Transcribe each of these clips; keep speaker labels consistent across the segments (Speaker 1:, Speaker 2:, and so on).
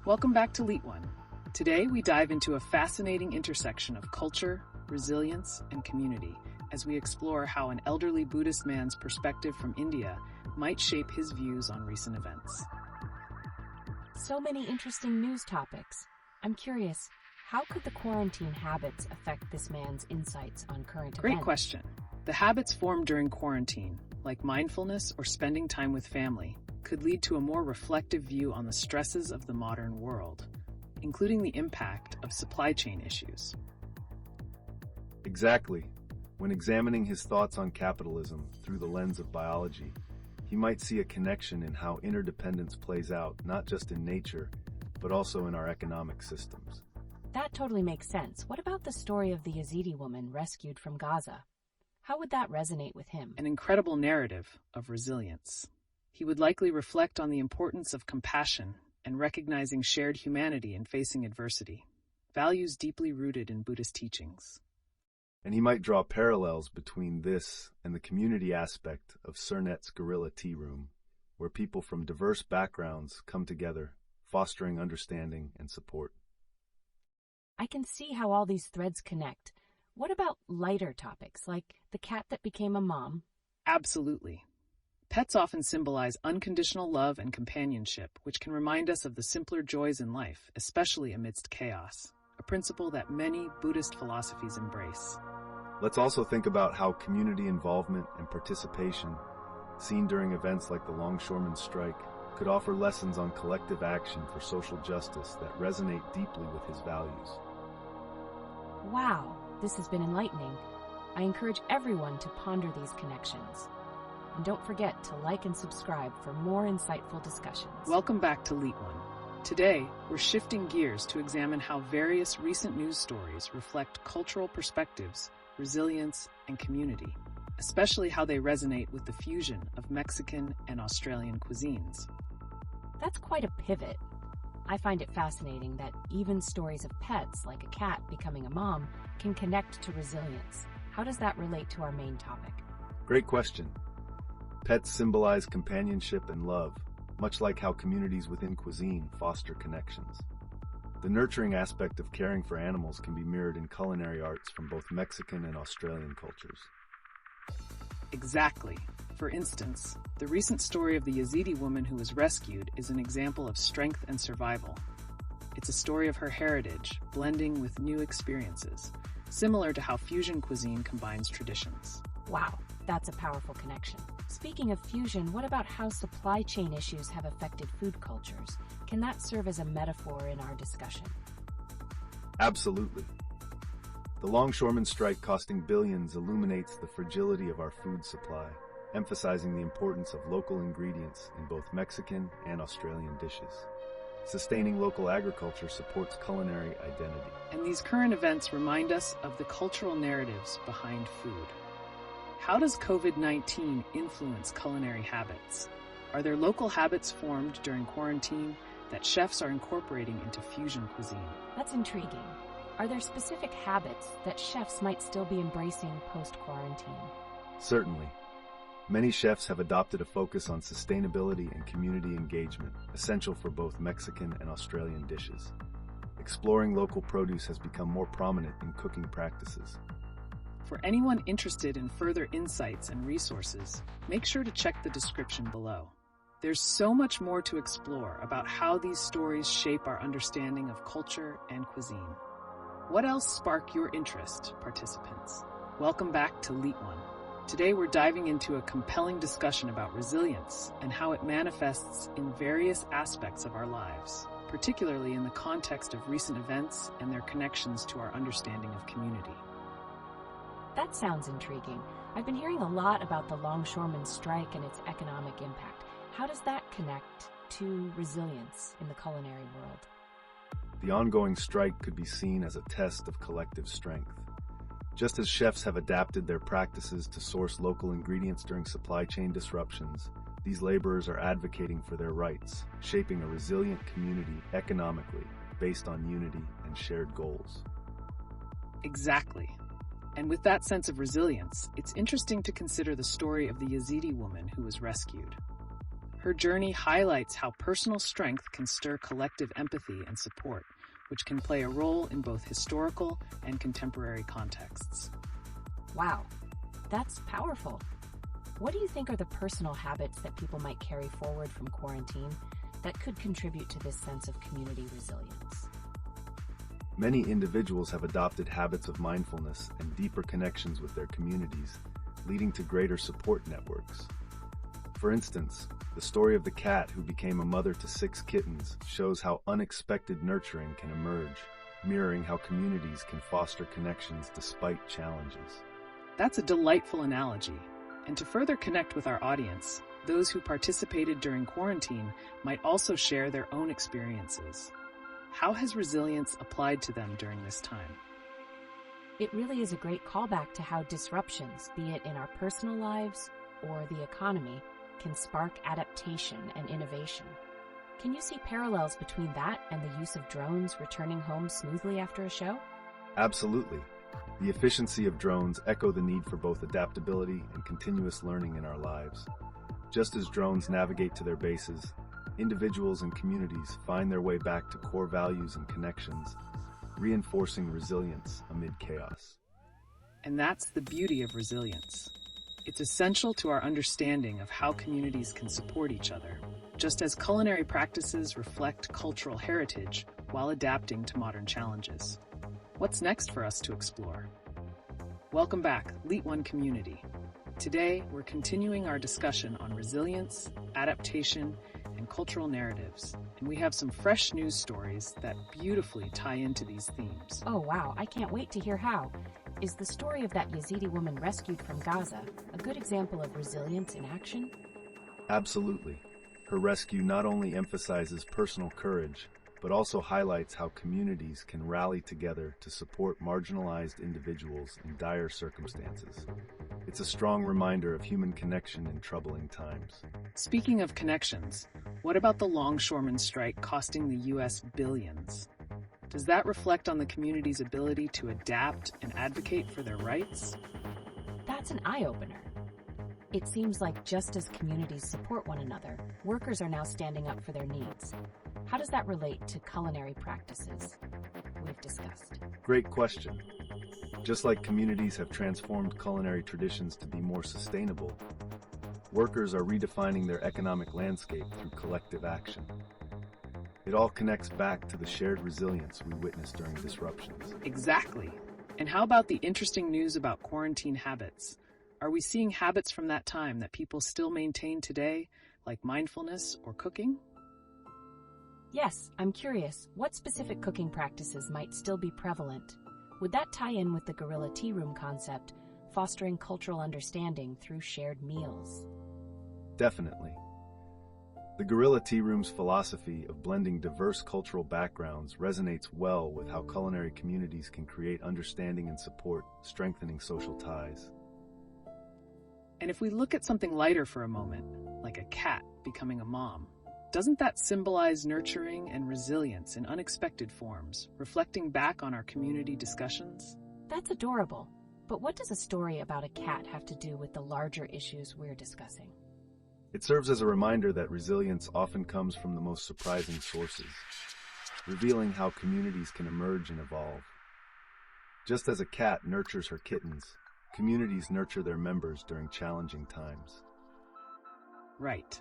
Speaker 1: Welcome back to LeetOne. Today we dive into a fascinating intersection of culture, resilience, and community as we explore how an elderly Buddhist man's perspective from India might shape his views on recent events.
Speaker 2: So many interesting news topics. I'm curious, how could the quarantine habits affect this man's insights on current events?
Speaker 1: Great question. The habits formed during quarantine, like mindfulness or spending time with family, could lead to a more reflective view on the stresses of the modern world, including the impact of supply chain issues.
Speaker 3: Exactly. When examining his thoughts on capitalism through the lens of biology, he might see a connection in how interdependence plays out not just in nature, but also in our economic systems.
Speaker 2: That totally makes sense. What about the story of the Yazidi woman rescued from Gaza? How would that resonate with him?
Speaker 1: An incredible narrative of resilience. He would likely reflect on the importance of compassion and recognizing shared humanity in facing adversity, values deeply rooted in Buddhist teachings.
Speaker 3: And he might draw parallels between this and the community aspect of Cernet's Guerrilla Tea Room, where people from diverse backgrounds come together, fostering understanding and support.
Speaker 2: I can see how all these threads connect. What about lighter topics, like the cat that became a mom?
Speaker 1: Absolutely. Pets often symbolize unconditional love and companionship, which can remind us of the simpler joys in life, especially amidst chaos, a principle that many Buddhist philosophies embrace.
Speaker 3: Let's also think about how community involvement and participation, seen during events like the Longshoremen's Strike, could offer lessons on collective action for social justice that resonate deeply with his values.
Speaker 2: Wow, this has been enlightening. I encourage everyone to ponder these connections. And don't forget to like and subscribe for more insightful discussions.
Speaker 1: Welcome back to LeetOne. Today, we're shifting gears to examine how various recent news stories reflect cultural perspectives, resilience, and community, especially how they resonate with the fusion of Mexican and Australian cuisines.
Speaker 2: That's quite a pivot. I find it fascinating that even stories of pets, like a cat becoming a mom, can connect to resilience. How does that relate to our main topic?
Speaker 3: Great question. Pets symbolize companionship and love, much like how communities within cuisine foster connections. The nurturing aspect of caring for animals can be mirrored in culinary arts from both Mexican and Australian cultures.
Speaker 1: Exactly. For instance, the recent story of the Yazidi woman who was rescued is an example of strength and survival. It's a story of her heritage, blending with new experiences, similar to how fusion cuisine combines traditions.
Speaker 2: Wow, that's a powerful connection. Speaking of fusion, what about how supply chain issues have affected food cultures? Can that serve as a metaphor in our discussion?
Speaker 3: Absolutely. The Longshoremen's Strike costing billions illuminates the fragility of our food supply, emphasizing the importance of local ingredients in both Mexican and Australian dishes. Sustaining local agriculture supports culinary identity.
Speaker 1: And these current events remind us of the cultural narratives behind food. How does COVID-19 influence culinary habits? Are there local habits formed during quarantine that chefs are incorporating into fusion cuisine?
Speaker 2: That's intriguing. Are there specific habits that chefs might still be embracing post-quarantine?
Speaker 3: Certainly. Many chefs have adopted a focus on sustainability and community engagement, essential for both Mexican and Australian dishes. Exploring local produce has become more prominent in cooking practices.
Speaker 1: For anyone interested in further insights and resources, make sure to check the description below. There's so much more to explore about how these stories shape our understanding of culture and cuisine. What else sparked your interest, participants? Welcome back to LeetOne. Today we're diving into a compelling discussion about resilience and how it manifests in various aspects of our lives, particularly in the context of recent events and their connections to our understanding of community.
Speaker 2: That sounds intriguing. I've been hearing a lot about the Longshoremen's Strike and its economic impact. How does that connect to resilience in the culinary world?
Speaker 3: The ongoing strike could be seen as a test of collective strength. Just as chefs have adapted their practices to source local ingredients during supply chain disruptions, these laborers are advocating for their rights, shaping a resilient community economically based on unity and shared goals.
Speaker 1: Exactly. And with that sense of resilience, it's interesting to consider the story of the Yazidi woman who was rescued. Her journey highlights how personal strength can stir collective empathy and support, which can play a role in both historical and contemporary contexts.
Speaker 2: Wow, that's powerful. What do you think are the personal habits that people might carry forward from quarantine that could contribute to this sense of community resilience?
Speaker 3: Many individuals have adopted habits of mindfulness and deeper connections with their communities, leading to greater support networks. For instance, the story of the cat who became a mother to 6 kittens shows how unexpected nurturing can emerge, mirroring how communities can foster connections despite challenges.
Speaker 1: That's a delightful analogy. And to further connect with our audience, those who participated during quarantine might also share their own experiences. How has resilience applied to them during this time?
Speaker 2: It really is a great callback to how disruptions, be it in our personal lives or the economy, can spark adaptation and innovation. Can you see parallels between that and the use of drones returning home smoothly after a show?
Speaker 3: Absolutely. The efficiency of drones echo the need for both adaptability and continuous learning in our lives. Just as drones navigate to their bases, individuals and communities find their way back to core values and connections, reinforcing resilience amid chaos.
Speaker 1: And that's the beauty of resilience. It's essential to our understanding of how communities can support each other, just as culinary practices reflect cultural heritage while adapting to modern challenges. What's next for us to explore? Welcome back, LeetOne community. Today, we're continuing our discussion on resilience, adaptation, and cultural narratives, and we have some fresh news stories that beautifully tie into these themes.
Speaker 2: Oh wow, I can't wait to hear how. Is the story of that Yazidi woman rescued from Gaza a good example of resilience in action?
Speaker 3: Absolutely. Her rescue not only emphasizes personal courage, but also highlights how communities can rally together to support marginalized individuals in dire circumstances. It's a strong reminder of human connection in troubling times.
Speaker 1: Speaking of connections, what about the longshoremen strike costing the U.S. billions? Does that reflect on the community's ability to adapt and advocate for their rights?
Speaker 2: That's an eye-opener. It seems like just as communities support one another, workers are now standing up for their needs. How does that relate to culinary practices we've discussed?
Speaker 3: Great question. Just like communities have transformed culinary traditions to be more sustainable, workers are redefining their economic landscape through collective action. It all connects back to the shared resilience we witnessed during disruptions.
Speaker 1: Exactly. And how about the interesting news about quarantine habits? Are we seeing habits from that time that people still maintain today, like mindfulness or cooking?
Speaker 2: Yes, I'm curious. What specific cooking practices might still be prevalent? Would that tie in with the guerrilla tea room concept, fostering cultural understanding through shared meals?
Speaker 3: Definitely. The guerrilla tea room's philosophy of blending diverse cultural backgrounds resonates well with how culinary communities can create understanding and support, strengthening social ties.
Speaker 1: And if we look at something lighter for a moment, like a cat becoming a mom, doesn't that symbolize nurturing and resilience in unexpected forms, reflecting back on our community discussions?
Speaker 2: That's adorable. But what does a story about a cat have to do with the larger issues we're discussing?
Speaker 3: It serves as a reminder that resilience often comes from the most surprising sources, revealing how communities can emerge and evolve. Just as a cat nurtures her kittens, communities nurture their members during challenging times.
Speaker 1: Right.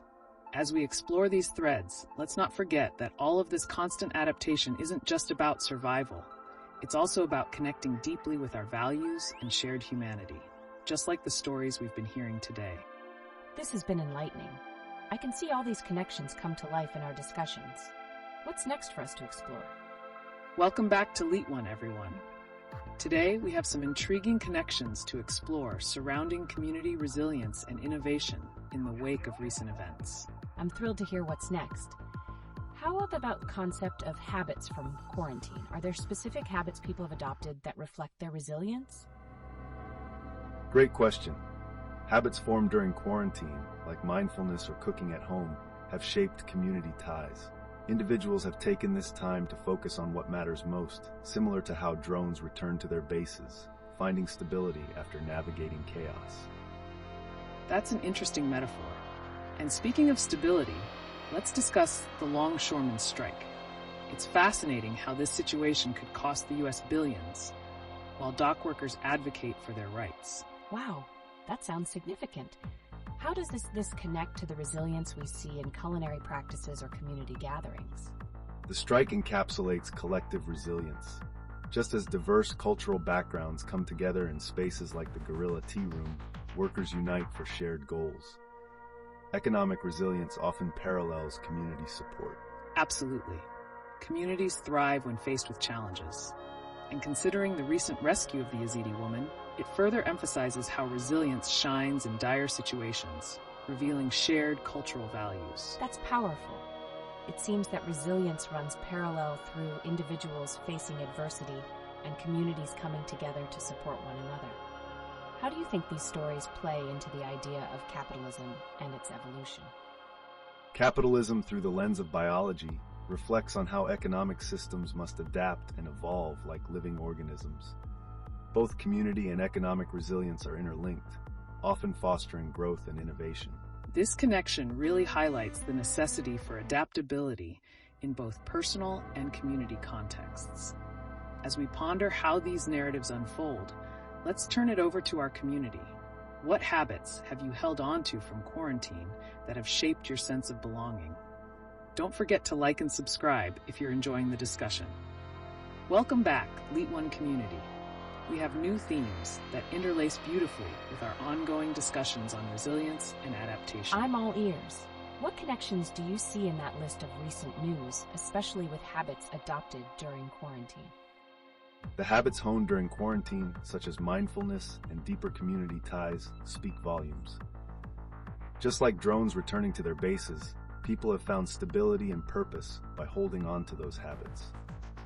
Speaker 1: As we explore these threads, let's not forget that all of this constant adaptation isn't just about survival. It's also about connecting deeply with our values and shared humanity, just like the stories we've been hearing today.
Speaker 2: This has been enlightening. I can see all these connections come to life in our discussions. What's next for us to explore?
Speaker 1: Welcome back to LeetOne, everyone. Today, we have some intriguing connections to explore surrounding community resilience and innovation in the wake of recent events.
Speaker 2: I'm thrilled to hear what's next. How about the concept of habits from quarantine? Are there specific habits people have adopted that reflect their resilience?
Speaker 3: Great question. Habits formed during quarantine, like mindfulness or cooking at home, have shaped community ties. Individuals have taken this time to focus on what matters most, similar to how drones return to their bases, finding stability after navigating chaos.
Speaker 1: That's an interesting metaphor. And speaking of stability, let's discuss the longshoremen's strike. It's fascinating how this situation could cost the U.S. billions, while dock workers advocate for their rights.
Speaker 2: Wow, that sounds significant. How does this connect to the resilience we see in culinary practices or community gatherings?
Speaker 3: The strike encapsulates collective resilience. Just as diverse cultural backgrounds come together in spaces like the Guerrilla Tea Room, workers unite for shared goals. Economic resilience often parallels community support.
Speaker 1: Absolutely. Communities thrive when faced with challenges. And considering the recent rescue of the Yazidi woman, it further emphasizes how resilience shines in dire situations, revealing shared cultural values.
Speaker 2: That's powerful. It seems that resilience runs parallel through individuals facing adversity and communities coming together to support one another. How do you think these stories play into the idea of capitalism and its evolution?
Speaker 3: Capitalism, through the lens of biology, reflects on how economic systems must adapt and evolve like living organisms. Both community and economic resilience are interlinked, often fostering growth and innovation.
Speaker 1: This connection really highlights the necessity for adaptability in both personal and community contexts. As we ponder how these narratives unfold, let's turn it over to our community. What habits have you held on to from quarantine that have shaped your sense of belonging? Don't forget to like and subscribe if you're enjoying the discussion. Welcome back, LeetOne community. We have new themes that interlace beautifully with our ongoing discussions on resilience and adaptation.
Speaker 2: I'm all ears. What connections do you see in that list of recent news, especially with habits adopted during quarantine?
Speaker 3: The habits honed during quarantine, such as mindfulness and deeper community ties, speak volumes. Just like drones returning to their bases, people have found stability and purpose by holding on to those habits.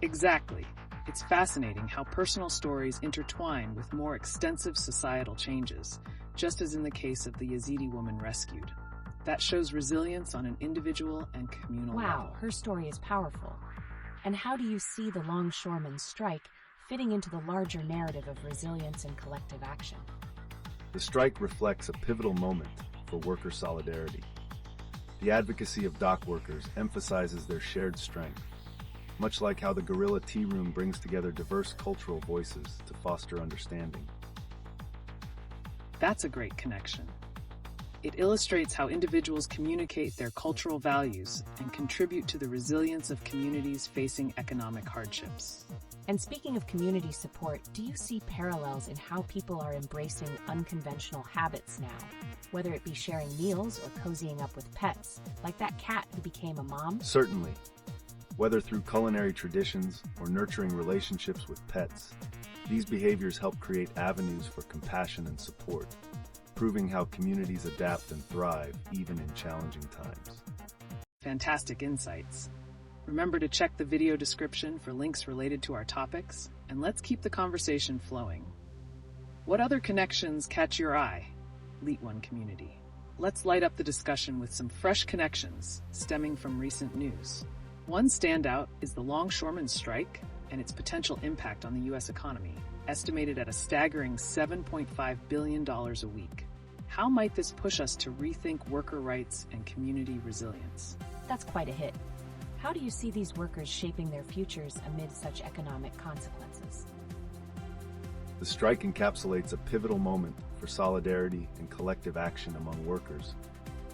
Speaker 1: Exactly. It's fascinating how personal stories intertwine with more extensive societal changes, just as in the case of the Yazidi woman rescued. That shows resilience on an individual and communal level.
Speaker 2: Wow, her story is powerful. And how do you see the longshoremen's strike fitting into the larger narrative of resilience and collective action?
Speaker 3: The strike reflects a pivotal moment for worker solidarity. The advocacy of dock workers emphasizes their shared strength, much like how the Guerrilla Tea Room brings together diverse cultural voices to foster understanding.
Speaker 1: That's a great connection. It illustrates how individuals communicate their cultural values and contribute to the resilience of communities facing economic hardships.
Speaker 2: And speaking of community support, do you see parallels in how people are embracing unconventional habits now? Whether it be sharing meals or cozying up with pets, like that cat who became a mom?
Speaker 3: Certainly. Whether through culinary traditions or nurturing relationships with pets, these behaviors help create avenues for compassion and support, proving how communities adapt and thrive even in challenging times.
Speaker 1: Fantastic insights. Remember to check the video description for links related to our topics, and let's keep the conversation flowing. What other connections catch your eye, LeetOne community? Let's light up the discussion with some fresh connections stemming from recent news. One standout is the longshoremen's strike and its potential impact on the U.S. economy, estimated at a staggering $7.5 billion a week. How might this push us to rethink worker rights and community resilience?
Speaker 2: That's quite a hit. How do you see these workers shaping their futures amid such economic consequences?
Speaker 3: The strike encapsulates a pivotal moment for solidarity and collective action among workers,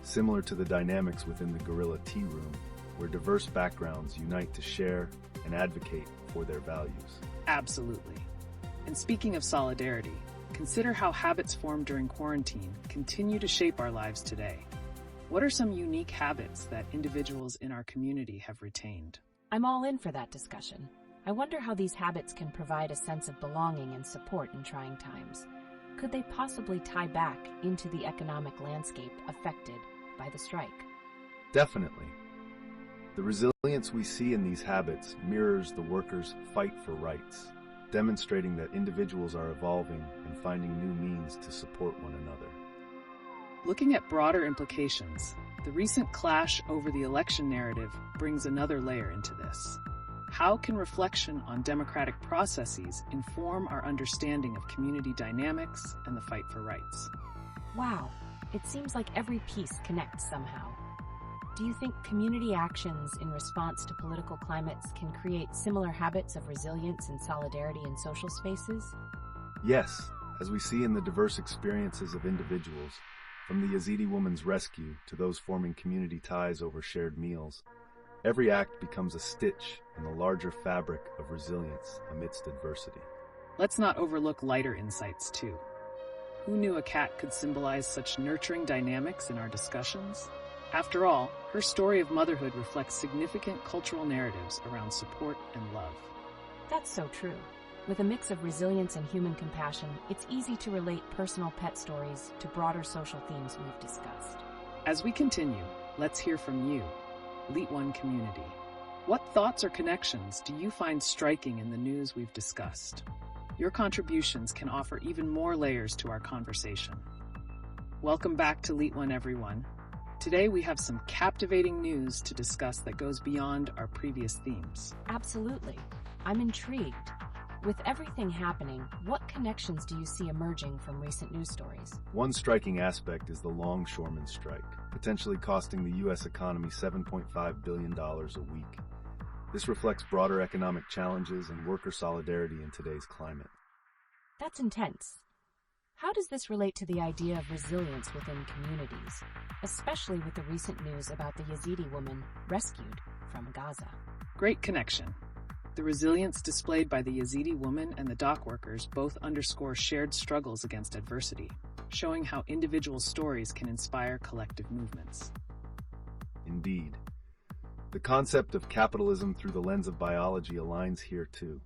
Speaker 3: similar to the dynamics within the Guerrilla Tea Room, where diverse backgrounds unite to share and advocate for their values.
Speaker 1: Absolutely. And speaking of solidarity, consider how habits formed during quarantine continue to shape our lives today. What are some unique habits that individuals in our community have retained?
Speaker 2: I'm all in for that discussion. I wonder how these habits can provide a sense of belonging and support in trying times. Could they possibly tie back into the economic landscape affected by the strike?
Speaker 3: Definitely. The resilience we see in these habits mirrors the workers' fight for rights, demonstrating that individuals are evolving and finding new means to support one another.
Speaker 1: Looking at broader implications, the recent clash over the election narrative brings another layer into this. How can reflection on democratic processes inform our understanding of community dynamics and the fight for rights?
Speaker 2: Wow, It seems like every piece connects somehow. Do you think community actions in response to political climates can create similar habits of resilience and solidarity in social spaces?
Speaker 3: Yes, as we see in the diverse experiences of individuals, from the Yazidi woman's rescue to those forming community ties over shared meals, every act becomes a stitch in the larger fabric of resilience amidst adversity.
Speaker 1: Let's not overlook lighter insights, too. Who knew a cat could symbolize such nurturing dynamics in our discussions? After all, her story of motherhood reflects significant cultural narratives around support and love.
Speaker 2: That's so true. With a mix of resilience and human compassion, it's easy to relate personal pet stories to broader social themes we've discussed.
Speaker 1: As we continue, let's hear from you, LeetOne community. What thoughts or connections do you find striking in the news we've discussed? Your contributions can offer even more layers to our conversation. Welcome back to LeetOne, everyone. Today we have some captivating news to discuss that goes beyond our previous themes.
Speaker 2: Absolutely. I'm intrigued. With everything happening, what connections do you see emerging from recent news stories?
Speaker 3: One striking aspect is the longshoremen strike, potentially costing the U.S. economy $7.5 billion a week. This reflects broader economic challenges and worker solidarity in today's climate.
Speaker 2: That's intense. How does this relate to the idea of resilience within communities, especially with the recent news about the Yazidi woman rescued from Gaza?
Speaker 1: Great connection. The resilience displayed by the Yazidi woman and the dock workers both underscore shared struggles against adversity, showing how individual stories can inspire collective movements.
Speaker 3: Indeed. The concept of capitalism through the lens of biology aligns here too.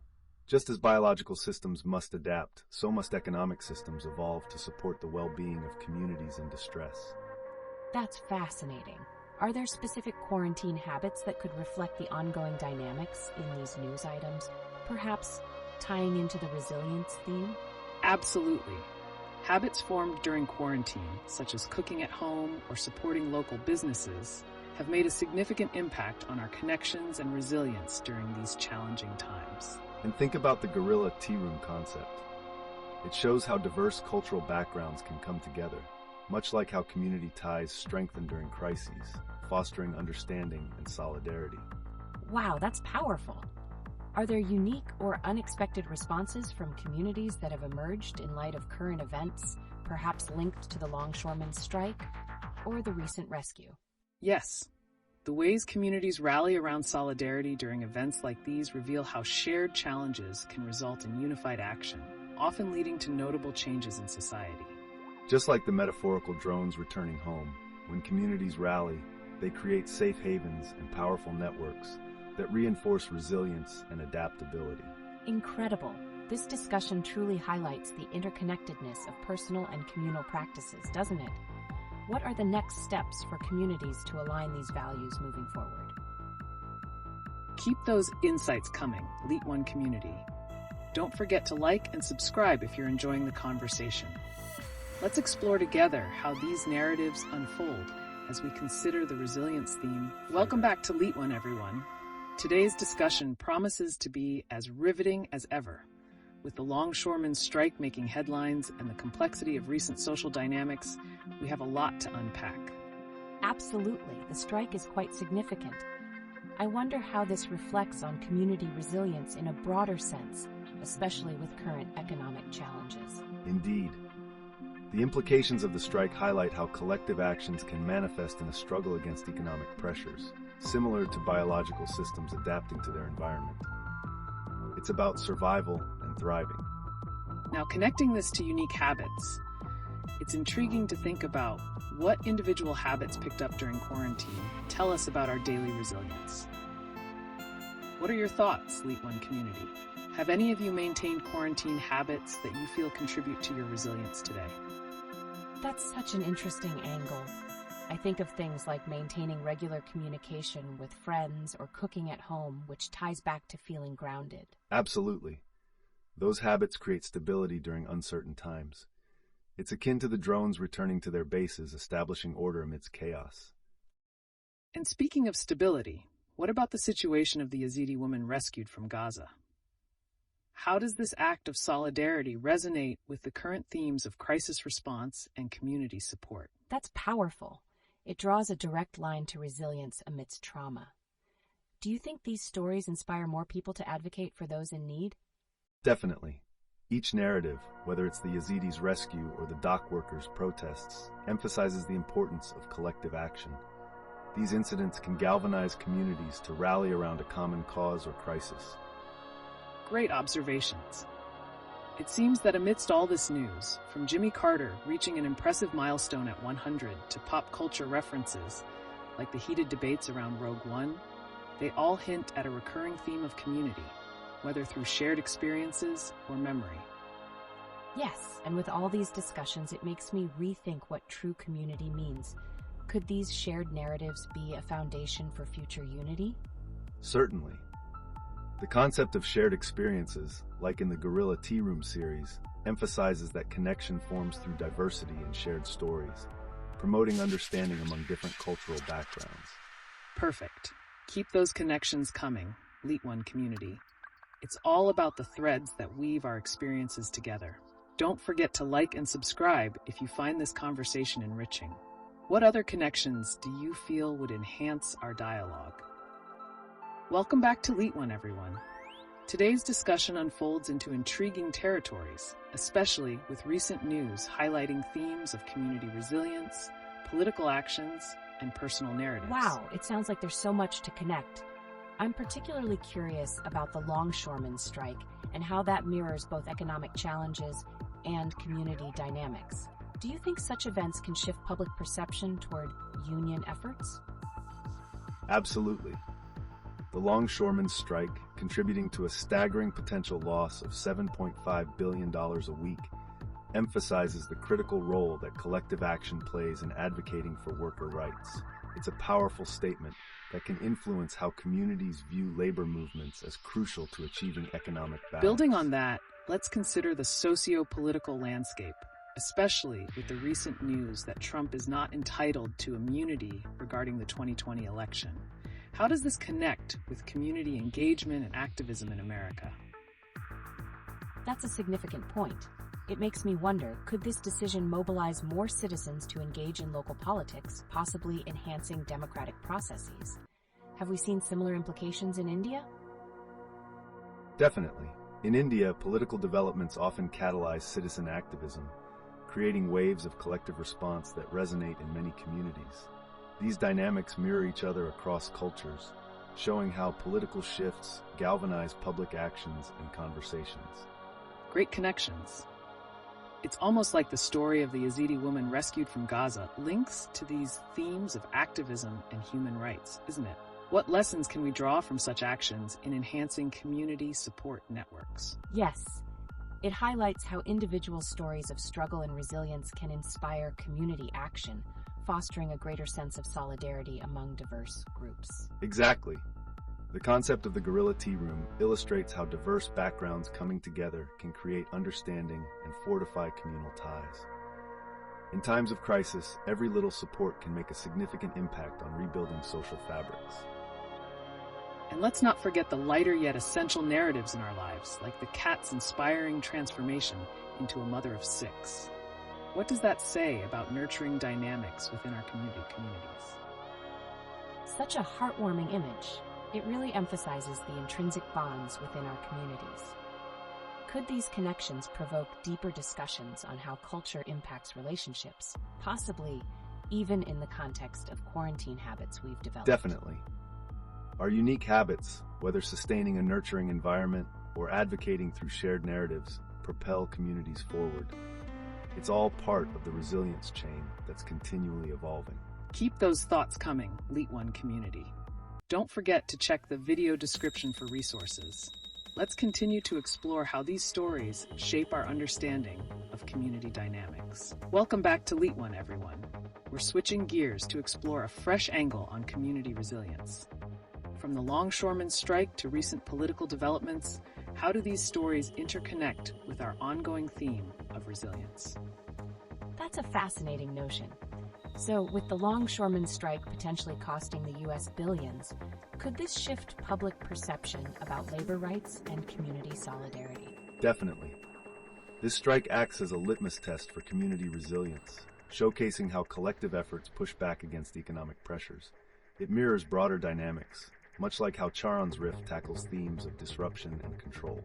Speaker 3: Just as biological systems must adapt, so must economic systems evolve to support the well-being of communities in distress.
Speaker 2: That's fascinating. Are there specific quarantine habits that could reflect the ongoing dynamics in these news items, perhaps tying into the resilience theme?
Speaker 1: Absolutely. Habits formed during quarantine, such as cooking at home or supporting local businesses, have made a significant impact on our connections and resilience during these challenging times.
Speaker 3: And think about the guerrilla tea room concept. It shows how diverse cultural backgrounds can come together, much like how community ties strengthen during crises, fostering understanding and solidarity.
Speaker 2: Wow, that's powerful. Are there unique or unexpected responses from communities that have emerged in light of current events, perhaps linked to the longshoremen's strike or the recent rescue?
Speaker 1: Yes. The ways communities rally around solidarity during events like these reveal how shared challenges can result in unified action, often leading to notable changes in society.
Speaker 3: Just like the metaphorical drones returning home, when communities rally, they create safe havens and powerful networks that reinforce resilience and adaptability.
Speaker 2: Incredible. This discussion truly highlights the interconnectedness of personal and communal practices, doesn't it? What are the next steps for communities to align these values moving forward?
Speaker 1: Keep those insights coming, LeetOne community. Don't forget to like and subscribe if you're enjoying the conversation. Let's explore together how these narratives unfold as we consider the resilience theme. Welcome back to LeetOne, everyone. Today's discussion promises to be as riveting as ever. With the longshoremen's strike making headlines and the complexity of recent social dynamics, we have a lot to unpack.
Speaker 2: Absolutely. The strike is quite significant. I wonder how this reflects on community resilience in a broader sense, especially with current economic challenges.
Speaker 3: Indeed. The implications of the strike highlight how collective actions can manifest in a struggle against economic pressures, similar to biological systems adapting to their environment. It's about survival and thriving.
Speaker 1: Now, connecting this to unique habits, it's intriguing to think about what individual habits picked up during quarantine tell us about our daily resilience. What are your thoughts, LeetOne community? Have any of you maintained quarantine habits that you feel contribute to your resilience today?
Speaker 2: That's such an interesting angle. I think of things like maintaining regular communication with friends or cooking at home, which ties back to feeling grounded.
Speaker 3: Absolutely. Those habits create stability during uncertain times. It's akin to the drones returning to their bases, establishing order amidst chaos.
Speaker 1: And speaking of stability, what about the situation of the Yazidi woman rescued from Gaza? How does this act of solidarity resonate with the current themes of crisis response and community support?
Speaker 2: That's powerful. It draws a direct line to resilience amidst trauma. Do you think these stories inspire more people to advocate for those in need?
Speaker 3: Definitely. Each narrative, whether it's the Yazidis' rescue or the dock workers' protests, emphasizes the importance of collective action. These incidents can galvanize communities to rally around a common cause or crisis.
Speaker 1: Great observations. It seems that amidst all this news, from Jimmy Carter reaching an impressive milestone at 100 to pop culture references, like the heated debates around Rogue One, they all hint at a recurring theme of community, whether through shared experiences or memory.
Speaker 2: Yes, and with all these discussions, it makes me rethink what true community means. Could these shared narratives be a foundation for future unity?
Speaker 3: Certainly. The concept of shared experiences, like in the Gorilla Tea Room series, emphasizes that connection forms through diversity and shared stories, promoting understanding among different cultural backgrounds.
Speaker 1: Perfect. Keep those connections coming, LeetOne community. It's all about the threads that weave our experiences together. Don't forget to like and subscribe if you find this conversation enriching. What other connections do you feel would enhance our dialogue? Welcome back to LeetOne, everyone. Today's discussion unfolds into intriguing territories, especially with recent news highlighting themes of community resilience, political actions, and personal narratives.
Speaker 2: Wow, it sounds like there's so much to connect. I'm particularly curious about the longshoremen's strike and how that mirrors both economic challenges and community dynamics. Do you think such events can shift public perception toward union efforts?
Speaker 3: Absolutely. The longshoremen's strike, contributing to a staggering potential loss of $7.5 billion a week, emphasizes the critical role that collective action plays in advocating for worker rights. It's a powerful statement that can influence how communities view labor movements as crucial to achieving economic balance.
Speaker 1: Building on that, let's consider the socio-political landscape, especially with the recent news that Trump is not entitled to immunity regarding the 2020 election. How does this connect with community engagement and activism in America?
Speaker 2: That's a significant point. It makes me wonder, could this decision mobilize more citizens to engage in local politics, possibly enhancing democratic processes? Have we seen similar implications in India?
Speaker 3: Definitely. In India, political developments often catalyze citizen activism, creating waves of collective response that resonate in many communities. These dynamics mirror each other across cultures, showing how political shifts galvanize public actions and conversations.
Speaker 1: Great connections. It's almost like the story of the Yazidi woman rescued from Gaza links to these themes of activism and human rights, isn't it? What lessons can we draw from such actions in enhancing community support networks?
Speaker 2: Yes. It highlights how individual stories of struggle and resilience can inspire community action, fostering a greater sense of solidarity among diverse groups.
Speaker 3: Exactly. The concept of the Gorilla Tea Room illustrates how diverse backgrounds coming together can create understanding and fortify communal ties. In times of crisis, every little support can make a significant impact on rebuilding social fabrics.
Speaker 1: And let's not forget the lighter yet essential narratives in our lives, like the cat's inspiring transformation into a mother of 6. What does that say about nurturing dynamics within our communities?
Speaker 2: Such a heartwarming image. It really emphasizes the intrinsic bonds within our communities. Could these connections provoke deeper discussions on how culture impacts relationships, possibly even in the context of quarantine habits we've developed?
Speaker 3: Definitely. Our unique habits, whether sustaining a nurturing environment or advocating through shared narratives, propel communities forward. It's all part of the resilience chain that's continually evolving.
Speaker 1: Keep those thoughts coming, LeetOne community. Don't forget to check the video description for resources. Let's continue to explore how these stories shape our understanding of community dynamics. Welcome back to LeetOne, everyone. We're switching gears to explore a fresh angle on community resilience. From the longshoremen's strike to recent political developments, how do these stories interconnect with our ongoing theme of resilience?
Speaker 2: That's a fascinating notion. So, with the longshoremen's strike potentially costing the U.S. billions, could this shift public perception about labor rights and community solidarity?
Speaker 3: Definitely. This strike acts as a litmus test for community resilience, showcasing how collective efforts push back against economic pressures. It mirrors broader dynamics, much like how Charon's Rift tackles themes of disruption and control.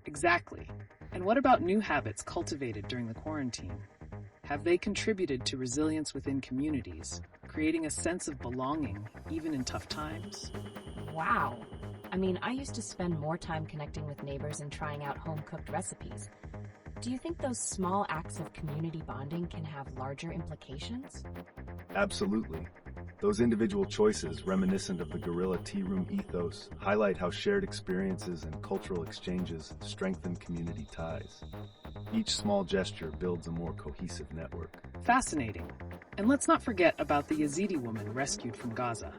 Speaker 1: Exactly. And what about new habits cultivated during the quarantine? Have they contributed to resilience within communities, creating a sense of belonging even in tough times?
Speaker 2: Wow. I mean, I used to spend more time connecting with neighbors and trying out home-cooked recipes. Do you think those small acts of community bonding can have larger implications?
Speaker 3: Absolutely. Those individual choices, reminiscent of the guerrilla tea room ethos, highlight how shared experiences and cultural exchanges strengthen community ties. Each small gesture builds a more cohesive network.
Speaker 1: Fascinating. And let's not forget about the Yazidi woman rescued from Gaza.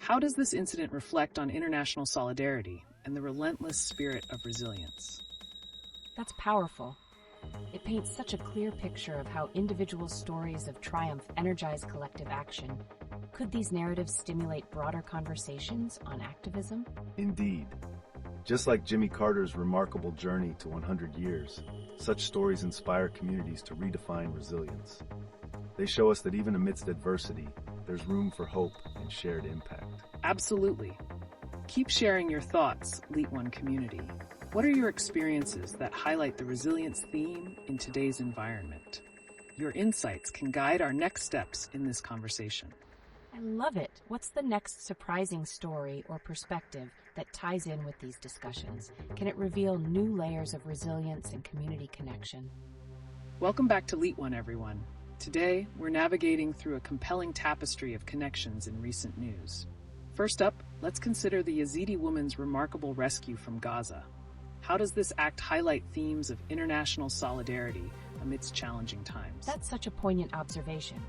Speaker 1: How does this incident reflect on international solidarity and the relentless spirit of resilience?
Speaker 2: That's powerful. It paints such a clear picture of how individual stories of triumph energize collective action. Could these narratives stimulate broader conversations on activism?
Speaker 3: Indeed. Just like Jimmy Carter's remarkable journey to 100 years, such stories inspire communities to redefine resilience. They show us that even amidst adversity, there's room for hope and shared impact.
Speaker 1: Absolutely. Keep sharing your thoughts, LeetOne community. What are your experiences that highlight the resilience theme in today's environment? Your insights can guide our next steps in this conversation.
Speaker 2: I love it. What's the next surprising story or perspective that ties in with these discussions? Can it reveal new layers of resilience and community connection?
Speaker 1: Welcome back to LeetOne, everyone. Today, we're navigating through a compelling tapestry of connections in recent news. First up, let's consider the Yazidi woman's remarkable rescue from Gaza. How does this act highlight themes of international solidarity amidst challenging times?
Speaker 2: That's such a poignant observation.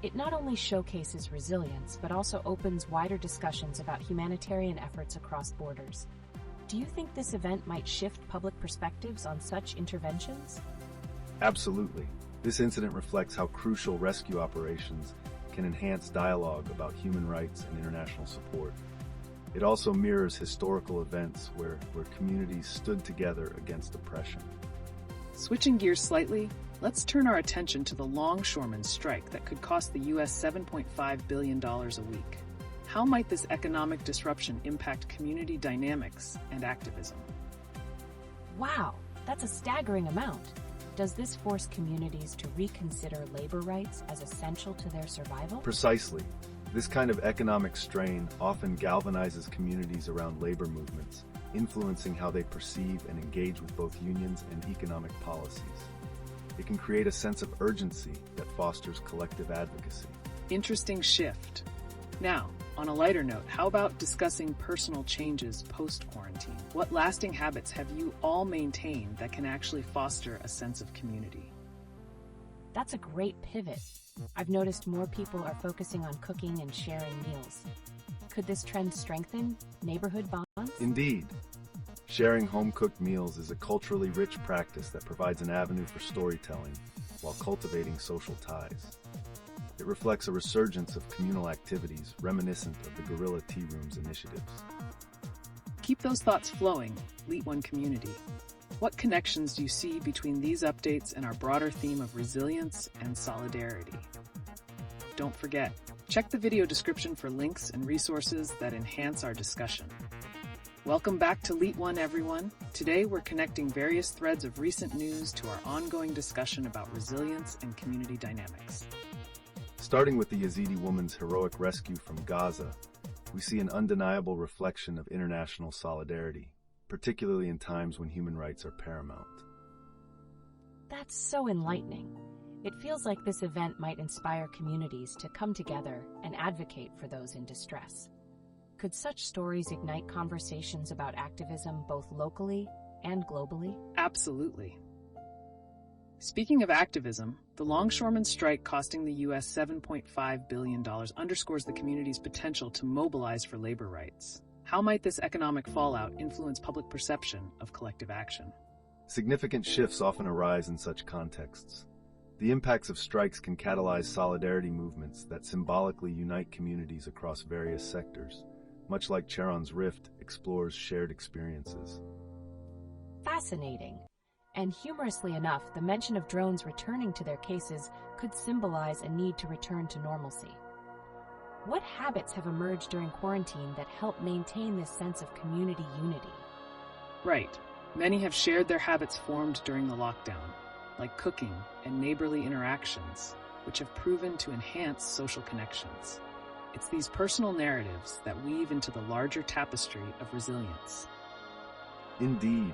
Speaker 2: It not only showcases resilience, but also opens wider discussions about humanitarian efforts across borders. Do you think this event might shift public perspectives on such interventions?
Speaker 3: Absolutely. This incident reflects how crucial rescue operations can enhance dialogue about human rights and international support. It also mirrors historical events where communities stood together against oppression.
Speaker 1: Switching gears slightly, let's turn our attention to the longshoremen's strike that could cost the U.S. $7.5 billion a week. How might this economic disruption impact community dynamics and activism?
Speaker 2: Wow, that's a staggering amount. Does this force communities to reconsider labor rights as essential to their survival?
Speaker 3: Precisely. This kind of economic strain often galvanizes communities around labor movements, influencing how they perceive and engage with both unions and economic policies. It can create a sense of urgency that fosters collective advocacy.
Speaker 1: Interesting shift. Now, on a lighter note, how about discussing personal changes post-quarantine? What lasting habits have you all maintained that can actually foster a sense of community?
Speaker 2: That's a great pivot. I've noticed more people are focusing on cooking and sharing meals. Could this trend strengthen neighborhood bonds?
Speaker 3: Indeed. Sharing home-cooked meals is a culturally rich practice that provides an avenue for storytelling while cultivating social ties. It reflects a resurgence of communal activities reminiscent of the guerrilla tea rooms initiatives.
Speaker 1: Keep those thoughts flowing, LeetOne community. What connections do you see between these updates and our broader theme of resilience and solidarity? Don't forget, check the video description for links and resources that enhance our discussion. Welcome back to LeetOne, everyone. Today we're connecting various threads of recent news to our ongoing discussion about resilience and community dynamics.
Speaker 3: Starting with the Yazidi woman's heroic rescue from Gaza, we see an undeniable reflection of international solidarity, particularly in times when human rights are paramount.
Speaker 2: That's so enlightening. It feels like this event might inspire communities to come together and advocate for those in distress. Could such stories ignite conversations about activism both locally and globally?
Speaker 1: Absolutely. Speaking of activism, the longshoremen's strike costing the U.S. $7.5 billion underscores the community's potential to mobilize for labor rights. How might this economic fallout influence public perception of collective action?
Speaker 3: Significant shifts often arise in such contexts. The impacts of strikes can catalyze solidarity movements that symbolically unite communities across various sectors, much like Charon's Rift explores shared experiences.
Speaker 2: Fascinating. And humorously enough, the mention of drones returning to their cases could symbolize a need to return to normalcy. What habits have emerged during quarantine that help maintain this sense of community unity?
Speaker 1: Right. Many have shared their habits formed during the lockdown, like cooking and neighborly interactions, which have proven to enhance social connections. It's these personal narratives that weave into the larger tapestry of resilience.
Speaker 3: Indeed,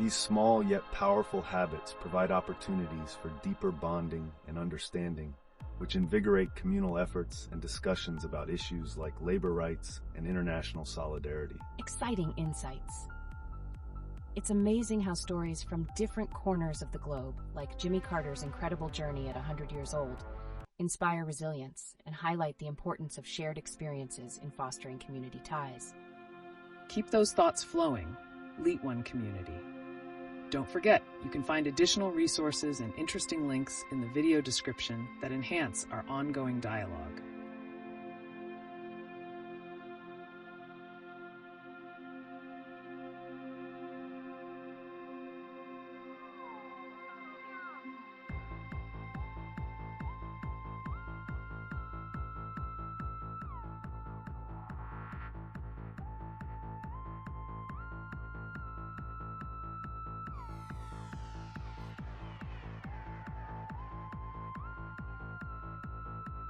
Speaker 3: these small yet powerful habits provide opportunities for deeper bonding and understanding, which invigorate communal efforts and discussions about issues like labor rights and international solidarity.
Speaker 2: Exciting insights. It's amazing how stories from different corners of the globe, like Jimmy Carter's incredible journey at 100 years old, inspire resilience and highlight the importance of shared experiences in fostering community ties.
Speaker 1: Keep those thoughts flowing, LeetOne community. Don't forget, you can find additional resources and interesting links in the video description that enhance our ongoing dialogue.